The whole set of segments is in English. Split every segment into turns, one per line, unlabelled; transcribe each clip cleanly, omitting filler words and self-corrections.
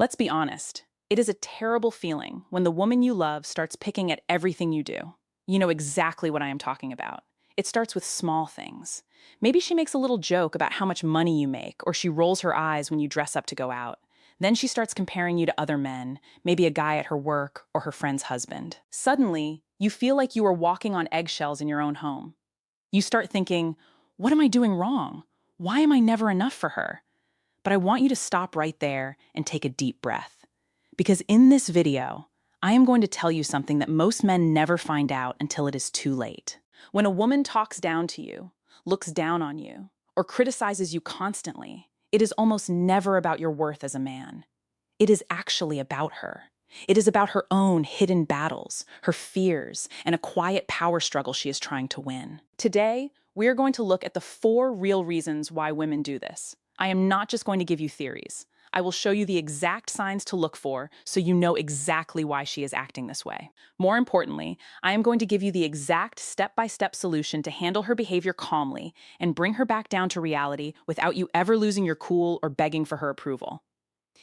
Let's be honest. It is a terrible feeling when the woman you love starts picking at everything you do. You know exactly what I am talking about. It starts with small things. Maybe she makes a little joke about how much money you make, or she rolls her eyes when you dress up to go out. Then she starts comparing you to other men, maybe a guy at her work or her friend's husband. Suddenly, you feel like you are walking on eggshells in your own home. You start thinking, what am I doing wrong? Why am I never enough for her? But I want you to stop right there and take a deep breath. Because in this video, I am going to tell you something that most men never find out until it is too late. When a woman talks down to you, looks down on you, or criticizes you constantly, it is almost never about your worth as a man. It is actually about her. It is about her own hidden battles, her fears, and a quiet power struggle she is trying to win. Today, we are going to look at the 4 real reasons why women do this. I am not just going to give you theories. I will show you the exact signs to look for so you know exactly why she is acting this way. More importantly, I am going to give you the exact step-by-step solution to handle her behavior calmly and bring her back down to reality without you ever losing your cool or begging for her approval.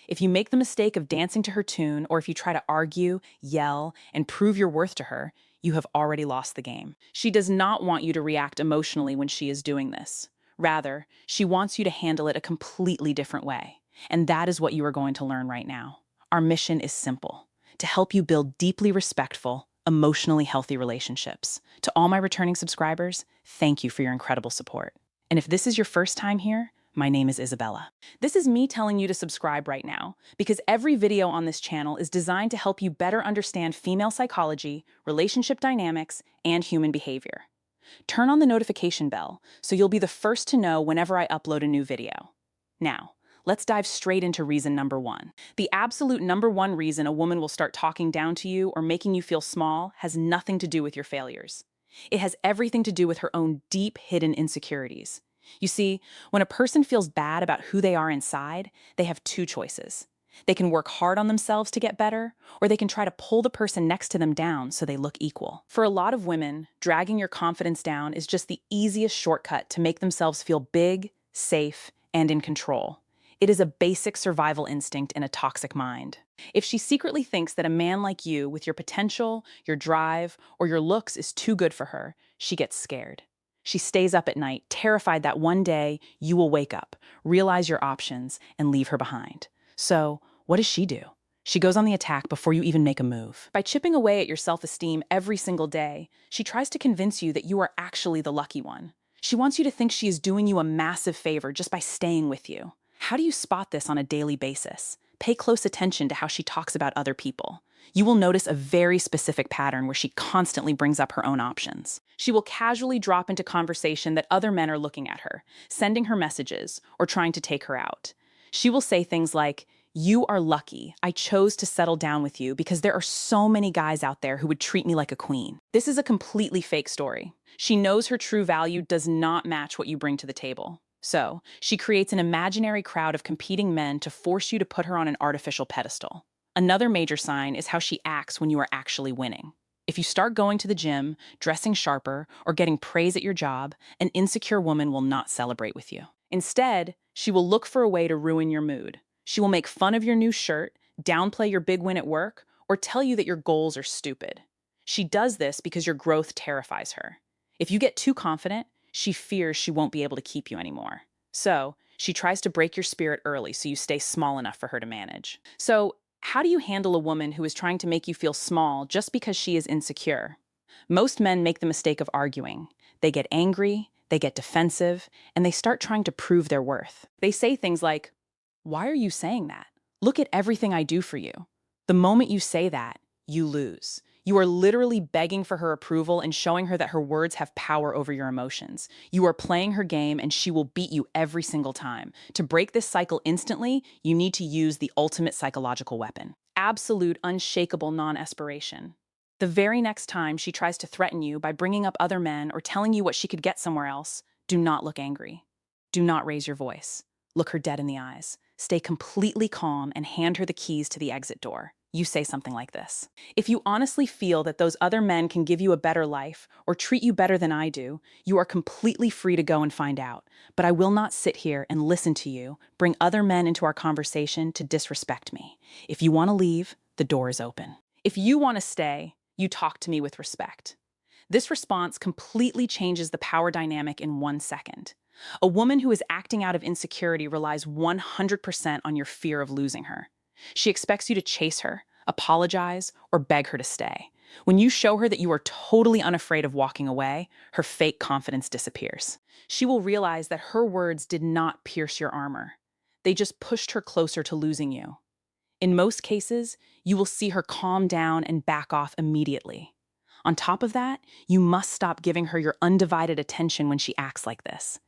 If you make the mistake of dancing to her tune, or if you try to argue, yell, and prove your worth to her, you have already lost the game. She does not want you to react emotionally when she is doing this. Rather, she wants you to handle it a completely different way. And that is what you are going to learn right now. Our mission is simple: to help you build deeply respectful, emotionally healthy relationships. To all my returning subscribers, thank you for your incredible support. And if this is your first time here, my name is Isabella. This is me telling you to subscribe right now, because every video on this channel is designed to help you better understand female psychology, relationship dynamics, and human behavior. Turn on the notification bell so you'll be the first to know whenever I upload a new video. Now, let's dive straight into reason number 1. The absolute number 1 reason a woman will start talking down to you or making you feel small has nothing to do with your failures. It has everything to do with her own deep hidden insecurities. You see, when a person feels bad about who they are inside, they have 2 choices. They can work hard on themselves to get better, or they can try to pull the person next to them down so they look equal. For a lot of women, dragging your confidence down is just the easiest shortcut to make themselves feel big, safe, and in control. It is a basic survival instinct in a toxic mind. If she secretly thinks that a man like you, with your potential, your drive, or your looks is too good for her, she gets scared. She stays up at night, terrified that one day you will wake up, realize your options, and leave her behind. So, what does she do? She goes on the attack before you even make a move. By chipping away at your self-esteem every single day, she tries to convince you that you are actually the lucky one. She wants you to think she is doing you a massive favor just by staying with you. How do you spot this on a daily basis? Pay close attention to how she talks about other people. You will notice a very specific pattern where she constantly brings up her own options. She will casually drop into conversation that other men are looking at her, sending her messages, or trying to take her out. She will say things like, "You are lucky. I chose to settle down with you because there are so many guys out there who would treat me like a queen." This is a completely fake story. She knows her true value does not match what you bring to the table. So, she creates an imaginary crowd of competing men to force you to put her on an artificial pedestal. Another major sign is how she acts when you are actually winning. If you start going to the gym, dressing sharper, or getting praise at your job, an insecure woman will not celebrate with you. Instead, she will look for a way to ruin your mood. She will make fun of your new shirt, downplay your big win at work, or tell you that your goals are stupid. She does this because your growth terrifies her. If you get too confident, she fears she won't be able to keep you anymore. So, she tries to break your spirit early so you stay small enough for her to manage. So, how do you handle a woman who is trying to make you feel small just because she is insecure? Most men make the mistake of arguing. They get angry, they get defensive, and they start trying to prove their worth. They say things like, "Why are you saying that? Look at everything I do for you." The moment you say that, you lose. You are literally begging for her approval and showing her that her words have power over your emotions. You are playing her game and she will beat you every single time. To break this cycle instantly, you need to use the ultimate psychological weapon: absolute, unshakable non-aspiration. The very next time she tries to threaten you by bringing up other men or telling you what she could get somewhere else, do not look angry. Do not raise your voice. Look her dead in the eyes. Stay completely calm and hand her the keys to the exit door. You say something like this. If you honestly feel that those other men can give you a better life or treat you better than I do, you are completely free to go and find out. But I will not sit here and listen to you, bring other men into our conversation to disrespect me. If you want to leave, the door is open. If you want to stay, you talk to me with respect. This response completely changes the power dynamic in 1 second. A woman who is acting out of insecurity relies 100% on your fear of losing her. She expects you to chase her, apologize, or beg her to stay. When you show her that you are totally unafraid of walking away, her fake confidence disappears. She will realize that her words did not pierce your armor. They just pushed her closer to losing you. In most cases, you will see her calm down and back off immediately. On top of that, you must stop giving her your undivided attention when she acts like this.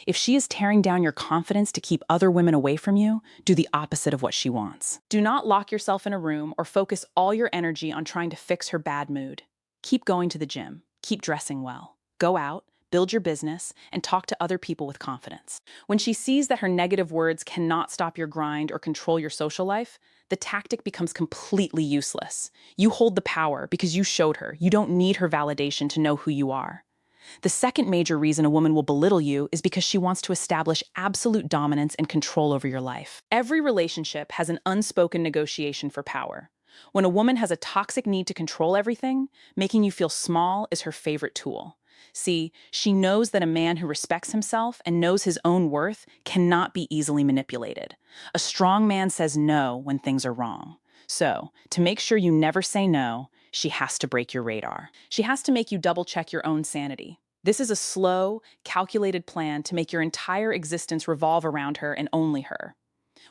If she is tearing down your confidence to keep other women away from you, do the opposite of what she wants. Do not lock yourself in a room or focus all your energy on trying to fix her bad mood. Keep going to the gym. Keep dressing well. Go out, build your business, and talk to other people with confidence. When she sees that her negative words cannot stop your grind or control your social life, the tactic becomes completely useless. You hold the power because you showed her. You don't need her validation to know who you are. The second major reason a woman will belittle you is because she wants to establish absolute dominance and control over your life. Every relationship has an unspoken negotiation for power. When a woman has a toxic need to control everything, making you feel small is her favorite tool. See, she knows that a man who respects himself and knows his own worth cannot be easily manipulated. A strong man says no when things are wrong. So, to make sure you never say no, she has to break your radar. She has to make you double-check your own sanity. This is a slow, calculated plan to make your entire existence revolve around her and only her.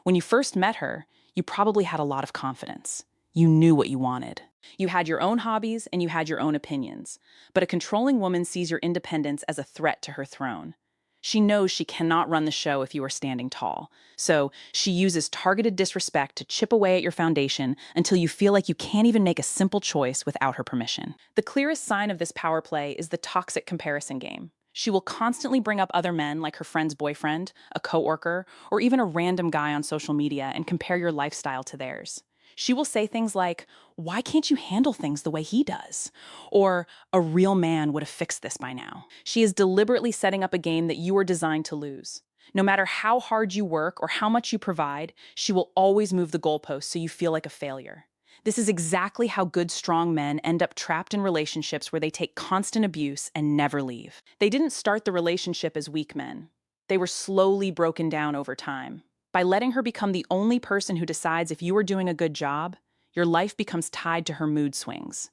When you first met her, you probably had a lot of confidence. You knew what you wanted. You had your own hobbies and you had your own opinions. But a controlling woman sees your independence as a threat to her throne. She knows she cannot run the show if you are standing tall. So she uses targeted disrespect to chip away at your foundation until you feel like you can't even make a simple choice without her permission. The clearest sign of this power play is the toxic comparison game. She will constantly bring up other men like her friend's boyfriend, a coworker, or even a random guy on social media and compare your lifestyle to theirs. She will say things like, "Why can't you handle things the way he does?" Or, "A real man would have fixed this by now." She is deliberately setting up a game that you are designed to lose. No matter how hard you work or how much you provide, she will always move the goalposts so you feel like a failure. This is exactly how good, strong men end up trapped in relationships where they take constant abuse and never leave. They didn't start the relationship as weak men. They were slowly broken down over time. By letting her become the only person who decides if you are doing a good job, your life becomes tied to her mood swings.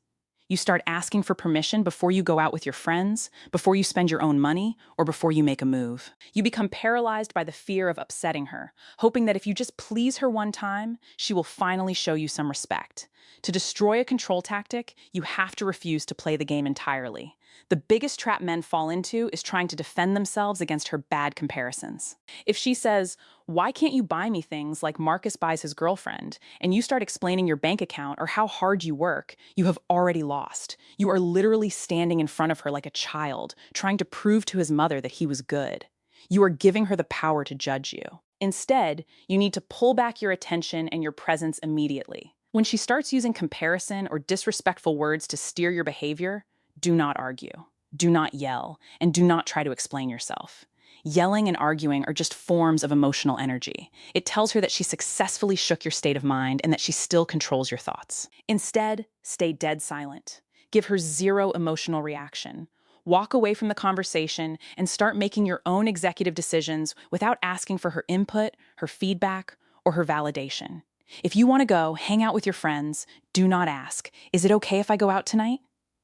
You start asking for permission before you go out with your friends, before you spend your own money, or before you make a move. You become paralyzed by the fear of upsetting her, hoping that if you just please her one time, she will finally show you some respect. To destroy a control tactic, you have to refuse to play the game entirely. The biggest trap men fall into is trying to defend themselves against her bad comparisons. If she says, "Why can't you buy me things like Marcus buys his girlfriend?" and you start explaining your bank account or how hard you work, you have already lost. You are literally standing in front of her like a child, trying to prove to his mother that he was good. You are giving her the power to judge you. Instead, you need to pull back your attention and your presence immediately. When she starts using comparison or disrespectful words to steer your behavior, do not argue, do not yell, and do not try to explain yourself. Yelling and arguing are just forms of emotional energy. It tells her that she successfully shook your state of mind and that she still controls your thoughts. Instead, stay dead silent. Give her zero emotional reaction. Walk away from the conversation and start making your own executive decisions without asking for her input, her feedback, or her validation. If you want to go hang out with your friends, do not ask, "Is it okay if I go out tonight?"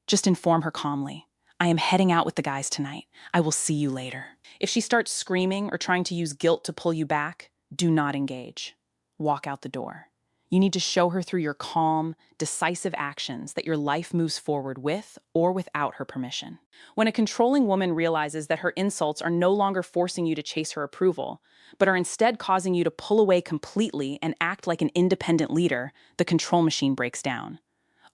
Just inform her calmly, "I am heading out with the guys tonight. I will see you later." If she starts screaming or trying to use guilt to pull you back, do not engage. Walk out the door. You need to show her through your calm, decisive actions that your life moves forward with or without her permission. When a controlling woman realizes that her insults are no longer forcing you to chase her approval, but are instead causing you to pull away completely and act like an independent leader, the control machine breaks down.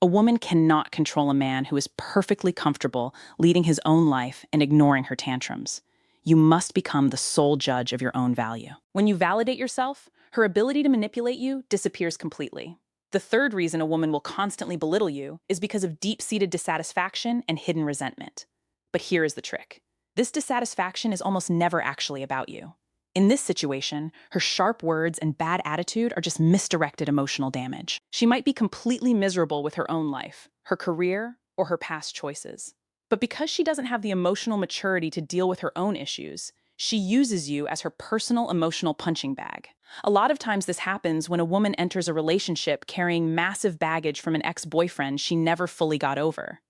A woman cannot control a man who is perfectly comfortable leading his own life and ignoring her tantrums. You must become the sole judge of your own value. When you validate yourself, her ability to manipulate you disappears completely. The third reason a woman will constantly belittle you is because of deep-seated dissatisfaction and hidden resentment. But here is the trick. This dissatisfaction is almost never actually about you. In this situation, her sharp words and bad attitude are just misdirected emotional damage. She might be completely miserable with her own life, her career, or her past choices. But because she doesn't have the emotional maturity to deal with her own issues, she uses you as her personal emotional punching bag. A lot of times this happens when a woman enters a relationship carrying massive baggage from an ex-boyfriend she never fully got over.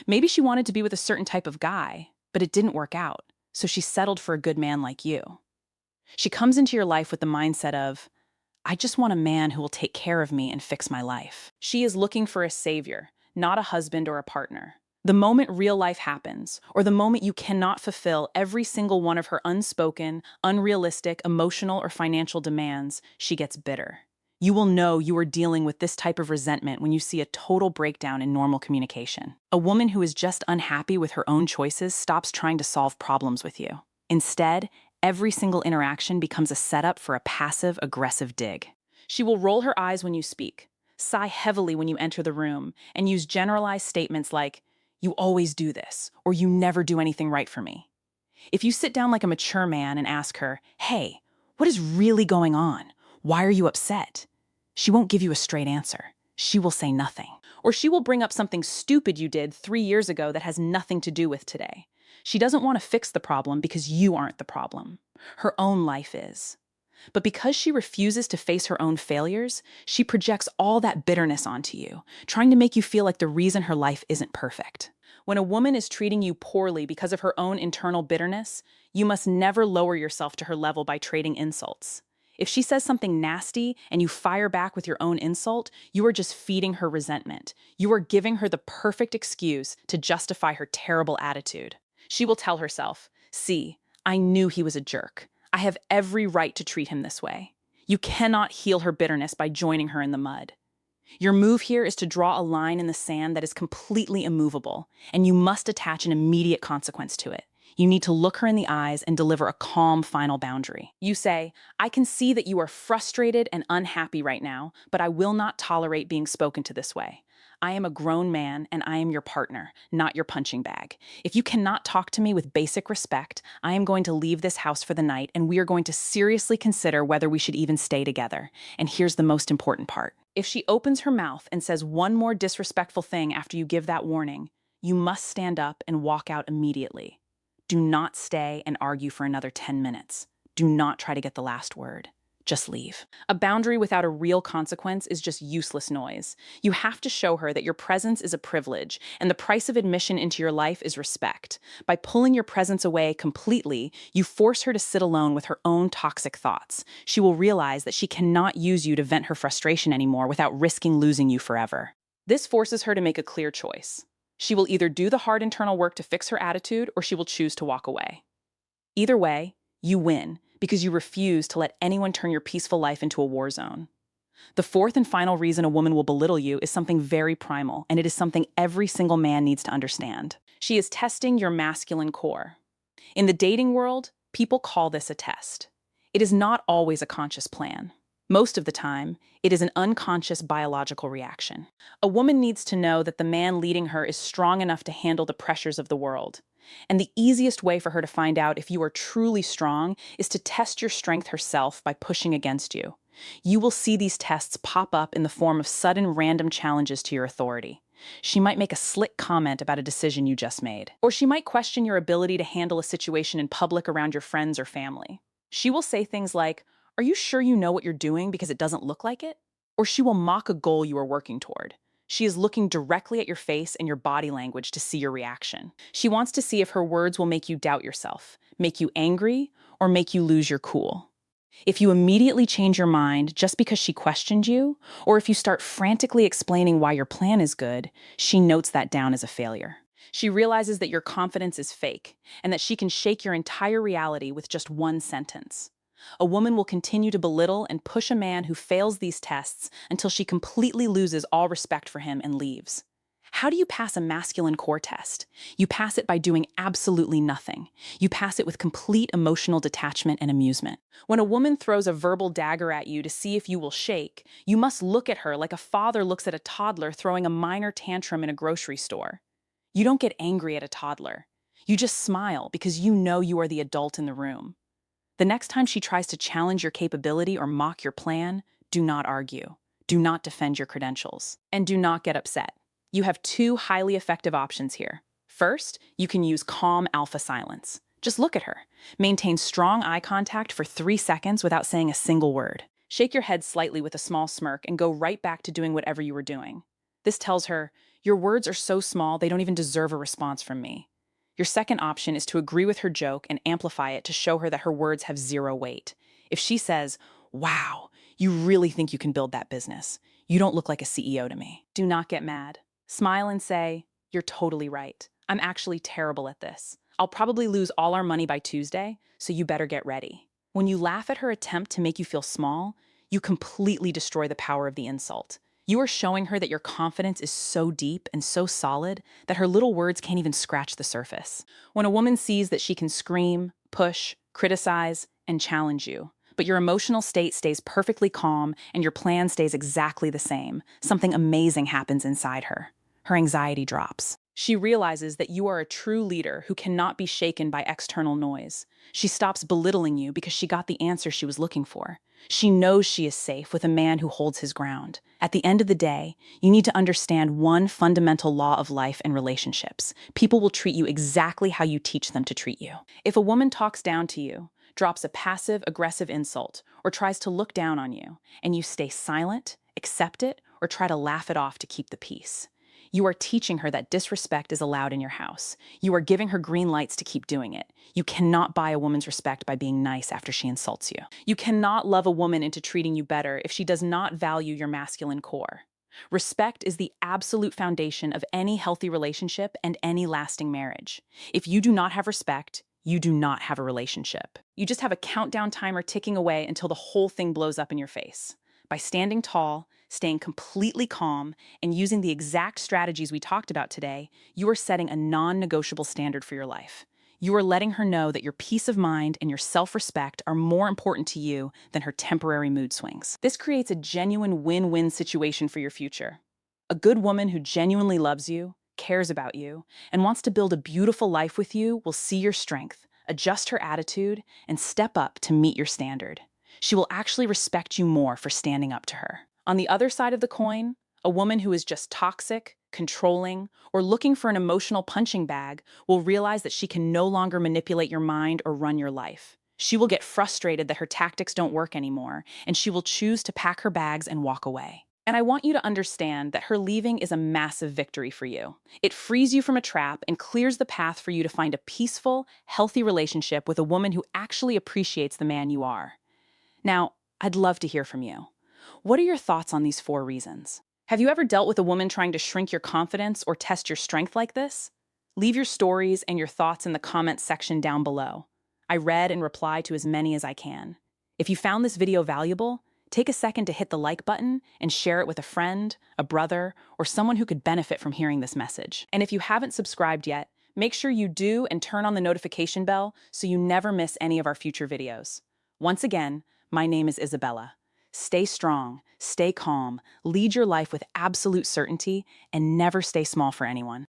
Maybe she wanted to be with a certain type of guy, but it didn't work out, so she settled for a good man like you. She comes into your life with the mindset of, I just want a man who will take care of me and fix my life. She is looking for a savior, not a husband or a partner. The moment real life happens, or the moment you cannot fulfill every single one of her unspoken, unrealistic, emotional, or financial demands, she gets bitter. You will know you are dealing with this type of resentment when you see a total breakdown in normal communication. A woman who is just unhappy with her own choices stops trying to solve problems with you. Instead, every single interaction becomes a setup for a passive-aggressive dig. She will roll her eyes when you speak, sigh heavily when you enter the room, and use generalized statements like, "You always do this," or "You never do anything right for me." If you sit down like a mature man and ask her, "Hey, what is really going on? Why are you upset?" She won't give you a straight answer. She will say nothing. Or she will bring up something stupid you did 3 years ago that has nothing to do with today. She doesn't want to fix the problem because you aren't the problem. Her own life is. But because she refuses to face her own failures, she projects all that bitterness onto you, trying to make you feel like the reason her life isn't perfect. When a woman is treating you poorly because of her own internal bitterness, you must never lower yourself to her level by trading insults. If she says something nasty and you fire back with your own insult, you are just feeding her resentment. You are giving her the perfect excuse to justify her terrible attitude. She will tell herself, "See, I knew he was a jerk. I have every right to treat him this way." You cannot heal her bitterness by joining her in the mud. Your move here is to draw a line in the sand that is completely immovable, and you must attach an immediate consequence to it. You need to look her in the eyes and deliver a calm final boundary. You say, "I can see that you are frustrated and unhappy right now, but I will not tolerate being spoken to this way. I am a grown man and I am your partner, not your punching bag. If you cannot talk to me with basic respect, I am going to leave this house for the night and we are going to seriously consider whether we should even stay together. And here's the most important part. If she opens her mouth and says one more disrespectful thing after you give that warning, you must stand up and walk out immediately. Do not stay and argue for another 10 minutes. Do not try to get the last word. Just leave. A boundary without a real consequence is just useless noise. You have to show her that your presence is a privilege, and the price of admission into your life is respect. By pulling your presence away completely, you force her to sit alone with her own toxic thoughts. She will realize that she cannot use you to vent her frustration anymore without risking losing you forever. This forces her to make a clear choice. She will either do the hard internal work to fix her attitude, or she will choose to walk away. Either way, you win, because you refuse to let anyone turn your peaceful life into a war zone. The fourth and final reason a woman will belittle you is something very primal, and it is something every single man needs to understand. She is testing your masculine core. In the dating world, people call this a test. It is not always a conscious plan. Most of the time, it is an unconscious biological reaction. A woman needs to know that the man leading her is strong enough to handle the pressures of the world. And the easiest way for her to find out if you are truly strong is to test your strength herself by pushing against you. You will see these tests pop up in the form of sudden random challenges to your authority. She might make a slick comment about a decision you just made. Or she might question your ability to handle a situation in public around your friends or family. She will say things like, "Are you sure you know what you're doing because it doesn't look like it?" Or she will mock a goal you are working toward. She is looking directly at your face and your body language to see your reaction. She wants to see if her words will make you doubt yourself, make you angry, or make you lose your cool. If you immediately change your mind just because she questioned you, or if you start frantically explaining why your plan is good, she notes that down as a failure. She realizes that your confidence is fake, and that she can shake your entire reality with just one sentence. A woman will continue to belittle and push a man who fails these tests until she completely loses all respect for him and leaves. How do you pass a masculine core test? You pass it by doing absolutely nothing. You pass it with complete emotional detachment and amusement. When a woman throws a verbal dagger at you to see if you will shake, you must look at her like a father looks at a toddler throwing a minor tantrum in a grocery store. You don't get angry at a toddler. You just smile because you know you are the adult in the room. The next time she tries to challenge your capability or mock your plan, do not argue. Do not defend your credentials. And do not get upset. You have two highly effective options here. First, you can use calm alpha silence. Just look at her. Maintain strong eye contact for 3 seconds without saying a single word. Shake your head slightly with a small smirk and go right back to doing whatever you were doing. This tells her, your words are so small they don't even deserve a response from me. Your second option is to agree with her joke and amplify it to show her that her words have zero weight. If she says, wow, you really think you can build that business? You don't look like a CEO to me. Do not get mad. Smile and say, you're totally right. I'm actually terrible at this. I'll probably lose all our money by Tuesday, so you better get ready. When you laugh at her attempt to make you feel small, you completely destroy the power of the insult. You are showing her that your confidence is so deep and so solid that her little words can't even scratch the surface. When a woman sees that she can scream, push, criticize, and challenge you, but your emotional state stays perfectly calm and your plan stays exactly the same, something amazing happens inside her. Her anxiety drops. She realizes that you are a true leader who cannot be shaken by external noise. She stops belittling you because she got the answer she was looking for. She knows she is safe with a man who holds his ground. At the end of the day, you need to understand one fundamental law of life and relationships. People will treat you exactly how you teach them to treat you. If a woman talks down to you, drops a passive-aggressive insult, or tries to look down on you, and you stay silent, accept it, or try to laugh it off to keep the peace, you are teaching her that disrespect is allowed in your house. You are giving her green lights to keep doing it. You cannot buy a woman's respect by being nice after she insults you. You cannot love a woman into treating you better if she does not value your masculine core. Respect is the absolute foundation of any healthy relationship and any lasting marriage. If you do not have respect, you do not have a relationship. You just have a countdown timer ticking away until the whole thing blows up in your face. By standing tall, staying completely calm, and using the exact strategies we talked about today, you are setting a non-negotiable standard for your life. You are letting her know that your peace of mind and your self-respect are more important to you than her temporary mood swings. This creates a genuine win-win situation for your future. A good woman who genuinely loves you, cares about you, and wants to build a beautiful life with you will see your strength, adjust her attitude, and step up to meet your standard. She will actually respect you more for standing up to her. On the other side of the coin, a woman who is just toxic, controlling, or looking for an emotional punching bag will realize that she can no longer manipulate your mind or run your life. She will get frustrated that her tactics don't work anymore, and she will choose to pack her bags and walk away. And I want you to understand that her leaving is a massive victory for you. It frees you from a trap and clears the path for you to find a peaceful, healthy relationship with a woman who actually appreciates the man you are. Now, I'd love to hear from you. What are your thoughts on these 4 reasons? Have you ever dealt with a woman trying to shrink your confidence or test your strength like this? Leave your stories and your thoughts in the comments section down below. I read and reply to as many as I can. If you found this video valuable, take a second to hit the like button and share it with a friend, a brother, or someone who could benefit from hearing this message. And if you haven't subscribed yet, make sure you do and turn on the notification bell so you never miss any of our future videos. Once again, my name is Isabella. Stay strong, stay calm, lead your life with absolute certainty, and never stay small for anyone.